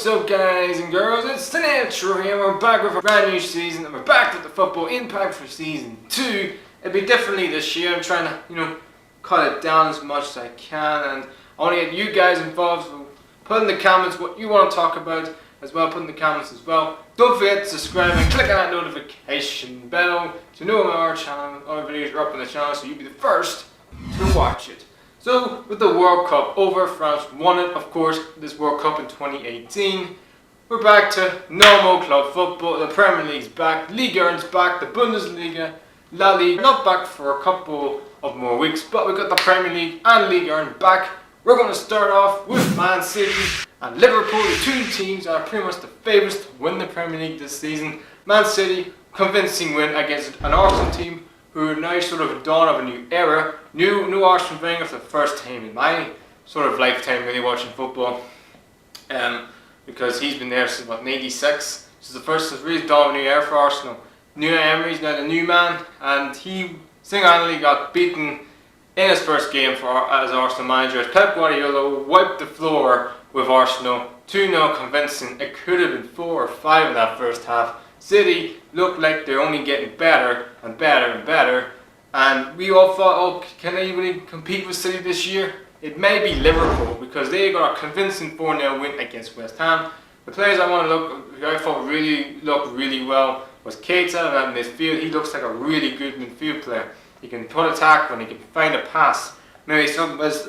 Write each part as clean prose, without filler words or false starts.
What's up guys and girls, it's the Nature here. We're back with a brand new season and we're back with the Football Impact for Season 2. It'll be differently this year. I'm trying to, cut it down as much as I can, and I want to get you guys involved, so put in the comments what you want to talk about as well. Put in the comments as well. Don't forget to subscribe and click on that notification bell to know when our videos are up on the channel, so you'll be the first to watch it. So, with the World Cup over, France won it, of course, this World Cup in 2018. We're back to normal club football. The Premier League's back, Ligue 1's back, the Bundesliga, La Ligue, not back for a couple of more weeks, but we've got the Premier League and Ligue 1 back. We're going to start off with Man City and Liverpool, the two teams that are pretty much the favourites to win the Premier League this season. Man City, convincing win against an Arsenal team who are now sort of a dawn of a new era. New Arsene Wenger for the first time in my sort of lifetime really watching football, because he's been there since about '86. This is the first really dawn of a new era for Arsenal. New Emery's now the new man, and he single-handedly got beaten in his first game as Arsenal manager. Pep Guardiola wiped the floor with Arsenal, 2-0 convincing. It could have been 4 or 5 in that first half. City looked like they're only getting better and better and better, and we all thought, oh, can they really compete with City this year? It may be Liverpool, because they got a convincing 4-0 win against West Ham. The players who I thought looked really well was Keita in midfield. He looks like a really good midfield player. He can put a tackle and he can find a pass. Maybe something was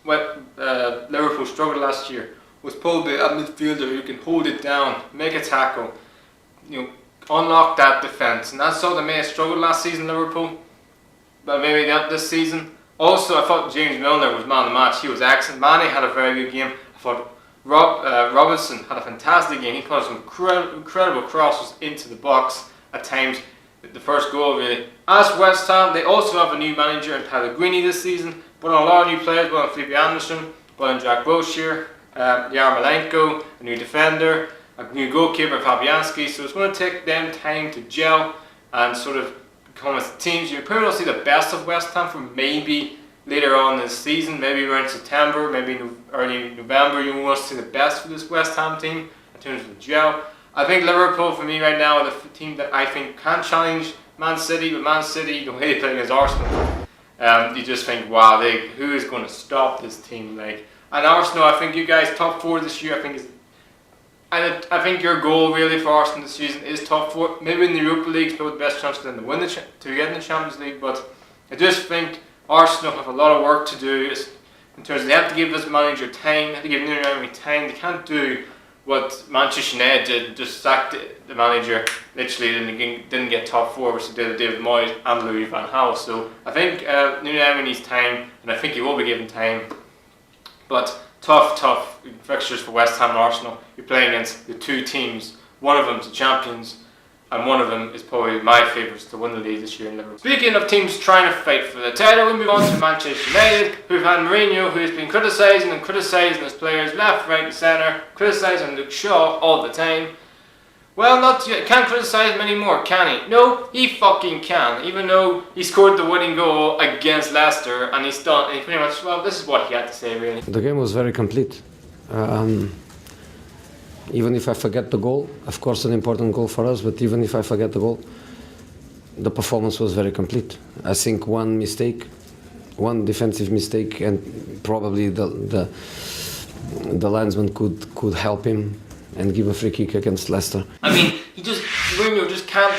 what Liverpool struggled last year was probably a midfielder who can hold it down, make a tackle, unlock that defence, and that's how they may have struggled last season, Liverpool, but maybe not this season. Also, I thought James Milner was man of the match. He was excellent. Mane had a very good game. I thought Robinson had a fantastic game. He put some incredible crosses into the box at times. The first goal really. As West Ham, they also have a new manager in Pellegrini this season, but a lot of new players, but Felipe Anderson, but Jack Wilshere, Yarmolenko, a new defender, a new goalkeeper, Fabianski. So it's going to take them time to gel and sort of become as teams. You probably will see the best of West Ham from maybe later on this season, maybe around September, maybe early November. You will see the best for this West Ham team in terms of gel. I think Liverpool, for me right now, are the team that I think can challenge Man City. But Man City, the way they play against Arsenal, you just think, wow, who is going to stop this team? And Arsenal, I think you guys top 4 this year. I think your goal really for Arsenal this season is top 4. Maybe in the Europa League, still the best chance for them to get in the Champions League. But I just think Arsenal have a lot of work to do in terms of they have to give this manager time. They have to give Nuno Emery time. They can't do what Manchester United did, just sacked the manager literally and didn't get top 4, which they did with David Moyes and Louis van Gaal. So I think Nuno Emery needs time, and I think he will be given time. But tough fixtures for West Ham and Arsenal. You're playing against the two teams. One of them's the champions, and one of them is probably my favourites to win the league this year in Liverpool. Speaking of teams trying to fight for the title, we move on to Manchester United, who've had Mourinho, who's been criticising his players left, right and centre, criticising Luke Shaw all the time. Well, can't criticise him anymore, can he? No, he fucking can. Even though he scored the winning goal against Leicester, and he's done, and he pretty much, well, this is what he had to say really. The game was very complete. Even if I forget the goal, of course an important goal for us, but even if I forget the goal, the performance was very complete. I think one defensive mistake, and probably the linesman could help him and give a free kick against Leicester. I mean, Mourinho just can't,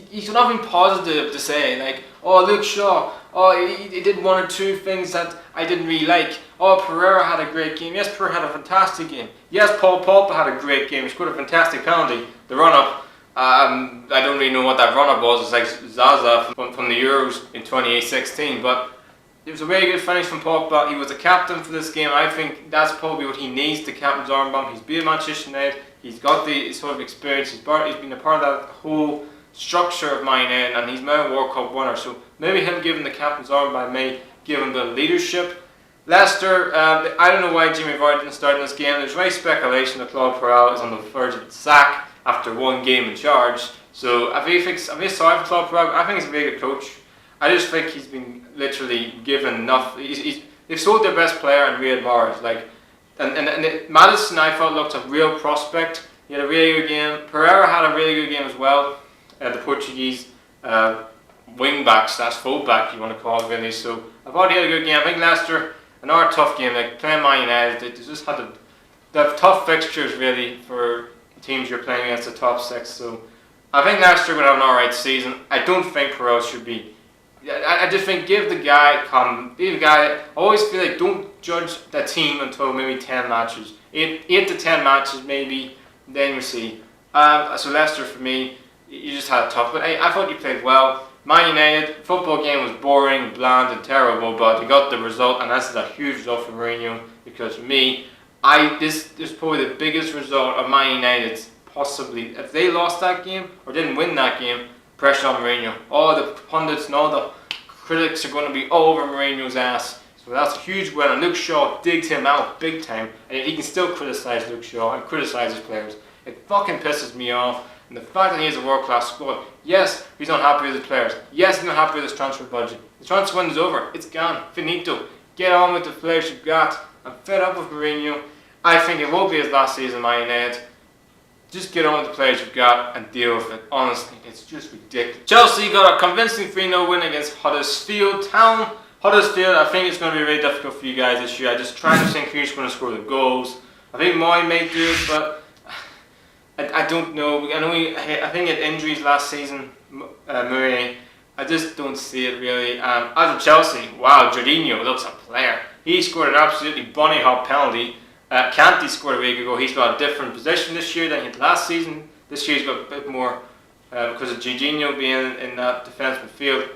he's got nothing positive to say, like, oh, Luke Shaw, oh, he did 1 or 2 things that I didn't really like. Oh, Pereira had a great game. Yes, Pereira had a fantastic game. Yes, Paul Pogba had a great game. He scored a fantastic penalty. The run-up, I don't really know what that run-up was. It's like Zaza from the Euros in 2016, but it was a very good finish from Pogba. He was the captain for this game. I think that's probably what he needs, the captain's armband. He's been at Manchester United. He's got the sort of experience. He's been a part of that whole structure of Man United, and he's now a World Cup winner. So maybe him giving the captain's armband may give him the leadership. Leicester, I don't know why Jimmy Vardy didn't start in this game. There's very speculation that Claude Puel is on the verge of a sack after 1 game in charge. So if he sorry for Claude Puel, I think he's a very good coach. I just think he's been literally given enough. They've sold their best player in Riyad Mahrez. Madison, I thought, looked a real prospect. He had a really good game. Pereira had a really good game as well. The Portuguese wing-back / full-back, you want to call it, really. So I thought he had a good game. I think Leicester, another tough game, like playing Man United, they just had tough fixtures, really, for teams you're playing against the top 6. So I think Leicester will have an alright season. I don't think Pereira should be. I just think be the guy. I always feel like don't judge the team until maybe 10 matches, 8 to 10 matches maybe. Then you see. So Leicester for me, you just had it tough. But I thought you played well. Man United football game was boring, bland, and terrible, but you got the result, and this is a huge result for Mourinho because for me, this is probably the biggest result of Man United's. Possibly, if they lost that game or didn't win that game, pressure on Mourinho. All the pundits and all the critics are going to be all over Mourinho's ass. So that's a huge win. And Luke Shaw digs him out big time, and he can still criticise Luke Shaw and criticise his players. It fucking pisses me off. And the fact that he has a world-class squad. Yes, he's not happy with his players. Yes, he's not happy with his transfer budget. The transfer window's over. It's gone. Finito. Get on with the players you've got. I'm fed up with Mourinho. I think it will be his last season, Man United. Just get on with the players you've got and deal with it. Honestly, it's just ridiculous. Chelsea got a convincing 3-0 win against Huddersfield Town. Huddersfield, I think it's going to be really difficult for you guys this year. I just try to think who's going to score the goals. I think Moy may do it, but I don't know. I think he had injuries last season, Murray. I just don't see it really. As for Chelsea, wow, Jorginho looks a player. He scored an absolutely bunny hop penalty. Kanté scored a really good goal. He's got a different position this year than he had last season. This year he's got a bit more because of Jorginho being in that defensive midfield.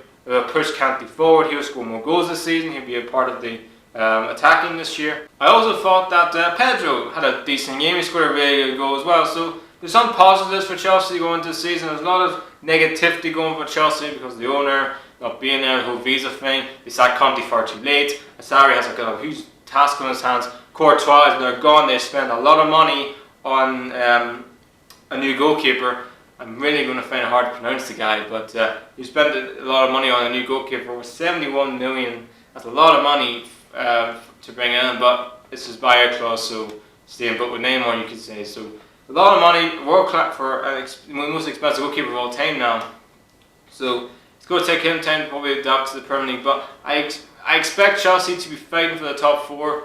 Push Kanté forward. He'll score more goals this season. He'll be a part of the attacking this year. I also thought that Pedro had a decent game. He scored a really good goal as well. So there's some positives for Chelsea going into the season. There's a lot of negativity going for Chelsea because of the owner not being there, the whole visa thing. They sacked Conte far too late. Sarri has got a huge task on his hands. Courtois, they're gone. They spent a lot of money on a new goalkeeper. I'm really going to find it hard to pronounce the guy, but you spent a lot of money on a new goalkeeper. Over 71 million. That's a lot of money to bring in, but it's his buyout clause, so staying put with Neymar, you could say. So a lot of money, world class for the most expensive goalkeeper of all time now. So it's going to take him time to probably adapt to the Premier League, but I expect Chelsea to be fighting for the top 4.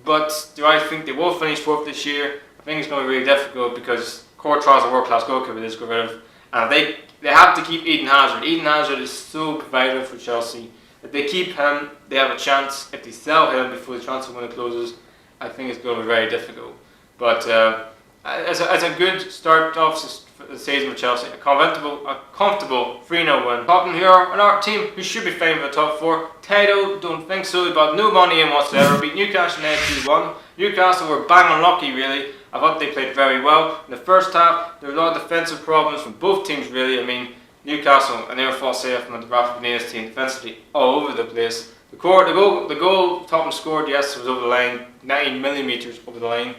But do I think they will finish 4th this year? I think it's going to be really difficult because Courtois is a world-class goalkeeper they just got rid of. And they have to keep Eden Hazard. Eden Hazard is so provider for Chelsea. If they keep him, they have a chance. If they sell him before the transfer window closes, I think it's going to be very difficult. But as a good start off the season for Chelsea, a comfortable 3-0 win. Tottenham here, another team who should be fighting for the top 4. Title, don't think so, but no money in whatsoever. Beat Newcastle United 2-1. Newcastle were bang unlucky, really. I thought they played very well. In the first half, there were a lot of defensive problems from both teams, really. I mean, Newcastle, and they were false safe from the Rafa Benitez team, defensively all over the place. The goal Tottenham scored, yes, was over the line, 9mm over the line,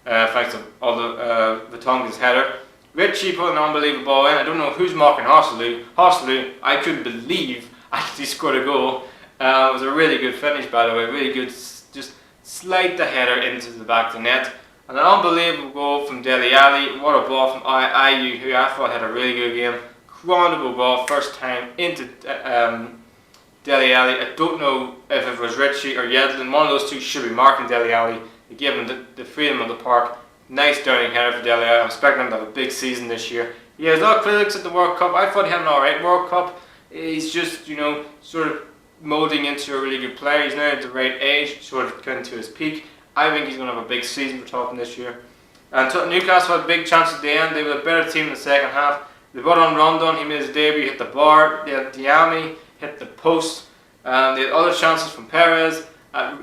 thanks to all the Vertonghen's header. Richie put an unbelievable ball in. I don't know who's marking Horselu. Horselu, I couldn't believe actually scored a goal. It was a really good finish, by the way. Really good, just slide the header into the back of the net. And an unbelievable goal from Dele Alli. What a ball from Ayew, who I thought had a really good game. Wonderful ball, first time into Dele Alli. I don't know if it was Richie or Yedlin. One of those two should be marking Dele Alli. They gave him the freedom of the park. Nice turning header for Dele Alli. I'm expecting him to have a big season this year. He has a lot of critics at the World Cup. I thought he had an alright World Cup. He's just, sort of moulding into a really good player. He's now at the right age, sort of getting to his peak. I think he's going to have a big season for Tottenham this year. And Newcastle had a big chance at the end. They were a better team in the second half. They brought on Rondon. He made his debut, hit the bar. They had Diami, hit the post. They had other chances from Perez.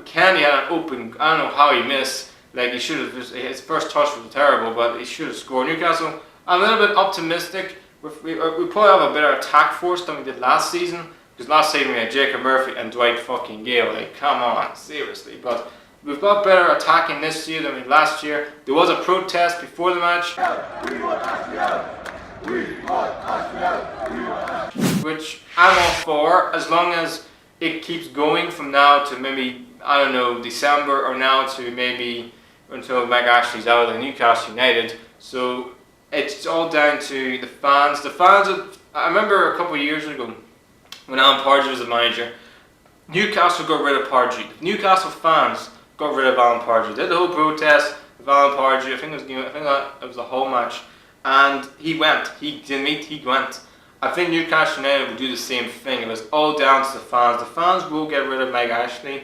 Kenny had an open, I don't know how he missed. Like he should have, his first touch was terrible, but he should have scored. Newcastle, I'm a little bit optimistic. We probably have a better attack force than we did last season. Because last season we had Jacob Murphy and Dwight fucking Gale. Like, come on, seriously. But we've got better attacking this year than we did last year. There was a protest before the match. Which I'm all for, as long as it keeps going from now to maybe, I don't know, December, or now to maybe Meg Ashley's out of Newcastle United. So it's all down to the fans. I remember a couple of years ago when Alan Pardew was the manager, Newcastle got rid of Pardew. Newcastle fans got rid of Alan Pardew. They did the whole protest with Alan Pardew. I think it was the whole match, and he went. He didn't meet. He went. I think Newcastle United will do the same thing. It was all down to the fans. The fans will get rid of Meg Ashley,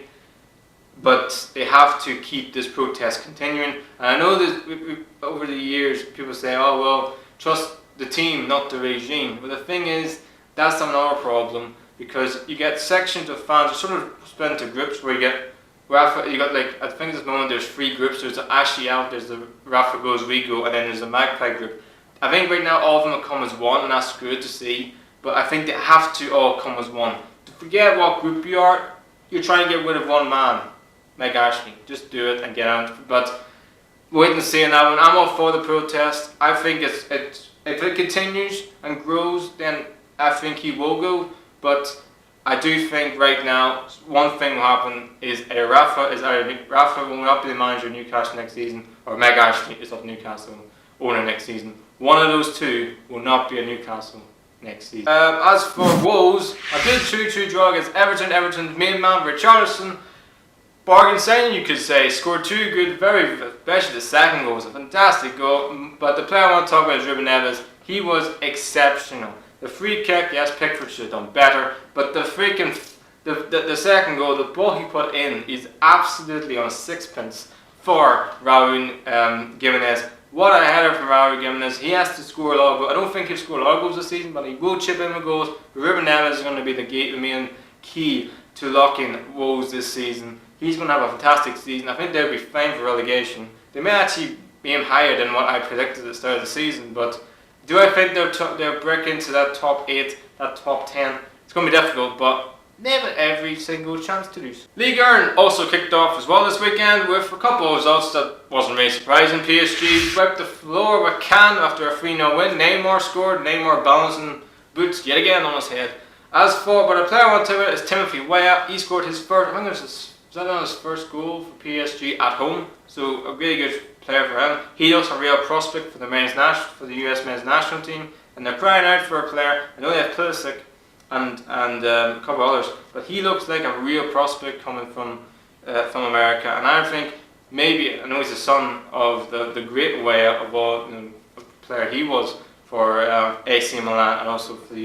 but they have to keep this protest continuing. And I know that over the years people say, "Oh well, trust the team, not the regime." But the thing is, that's another problem, because you get sections of fans are sort of split into groups where you got like, I think at this moment there's 3 groups. There's the Ashley out, there's the Rafa goes, we go, and then there's the Magpie group. I think right now all of them will come as one, and that's good to see. But I think they have to all come as one. To forget what group you are, you're trying to get rid of one man, Meg Ashley. Just do it and get out. But wait and see on that one. I'm all for the protest. I think if it continues and grows, then I think he will go, but I do think right now one thing will happen is either Rafa will not be the manager of Newcastle next season, or Meg Ashley is of Newcastle owner next season. One of those two will not be a Newcastle next season. As for Wolves, a good 2-2 draw against Everton. Everton's main man Richarlison, bargain signing you could say, scored 2 good, especially the second goal was a fantastic goal. But the player I want to talk about is Ruben Neves. He was exceptional. The free kick, yes, Pickford should have done better, but the second goal, the ball he put in is absolutely on sixpence for Raúl Jiménez. What a header from Raúl Jiménez. He has to score a lot of goals. I don't think he'll score a lot of goals this season, but he will chip in with goals. Ruben Neves is going to be the main key to locking Wolves this season. He's going to have a fantastic season. I think they'll be fine for relegation. They may actually aim higher than what I predicted at the start of the season, but do I think they'll break into that top 8, that top 10? It's going to be difficult, but they have every single chance to lose. Ligue 1 also kicked off as well this weekend with a couple of results that wasn't really surprising. PSG wiped the floor with Cannes after a 3-0 win. Neymar scored. Neymar balancing boots yet again on his head. But a player I want to tell you is Timothy Weah. He scored his first, I think it was his first goal for PSG at home. So a really good player for him. He looks a real prospect for the US men's national team, and they're crying out for a player. I know they have Pulisic and a couple others, but he looks like a real prospect coming from America. And I think maybe, I know he's the son of the great Weah of all, player he was for AC Milan and also for the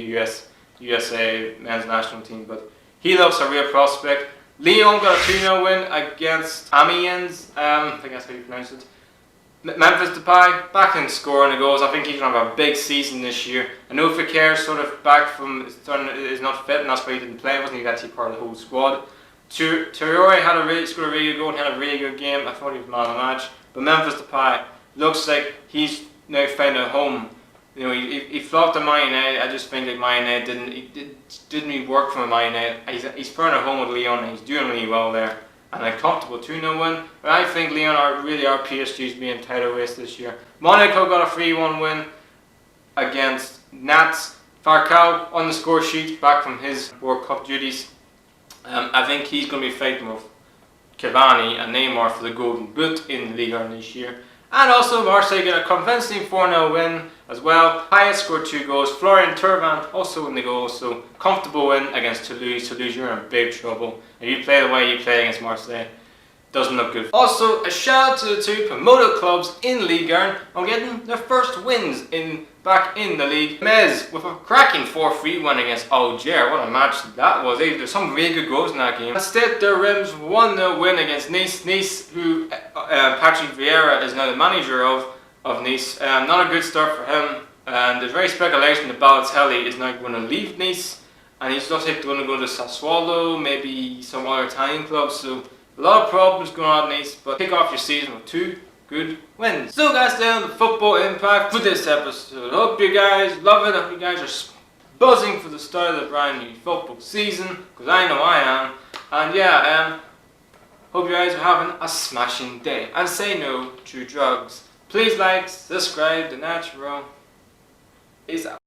USA men's national team, but he looks a real prospect. Lyon got a 2-0 win against Amiens, I think that's how you pronounce it. Memphis Depay back in scoring the goals. I think he's going to have a big season this year. I know Fekir sort of back from is not fit, and that's why he didn't play. Wasn't actually part of the whole squad. Traoré scored a really good goal and had a really good game. I thought he was man of the match. But Memphis Depay looks like he's now found a home. He flopped to Man United. I just think that Man United didn't really work for Man United. He's found a home with Lyon and he's doing really well there. And a comfortable 2-0 win. But I think Lyon are PSG's main title race this year. Monaco got a 3-1 win against Nats. Falcao on the score sheet back from his World Cup duties. I think he's going to be fighting with Cavani and Neymar for the Golden Boot in Ligue 1 this year. And also Marseille get a convincing 4-0 win as well. Payet scored 2 goals. Florian Thauvin also in the goal. So comfortable win against Toulouse. Toulouse, you're in big trouble. If you play the way you play against Marseille, doesn't look good. Also, a shout out to the 2 promoted clubs in Ligue 1 on getting their first wins back in the league. Metz with a cracking 4-3 win against Alger. What a match that was. There's some really good goals in that game. Stade de Reims 1-0 win against Nice. Nice, who Patrick Vieira is now the manager of Nice. Not a good start for him. And there's very speculation that Balotelli is now going to leave Nice. And he's not going to go to Sassuolo, maybe some other Italian clubs. So a lot of problems going on at Nice, but kick off your season with 2 good wins. So guys, down the football impact for this episode. Hope you guys love it. Hope you guys are buzzing for the start of the brand new football season, because I know I am. And yeah, hope you guys are having a smashing day. And say no to drugs. Please like, subscribe, the natural is out.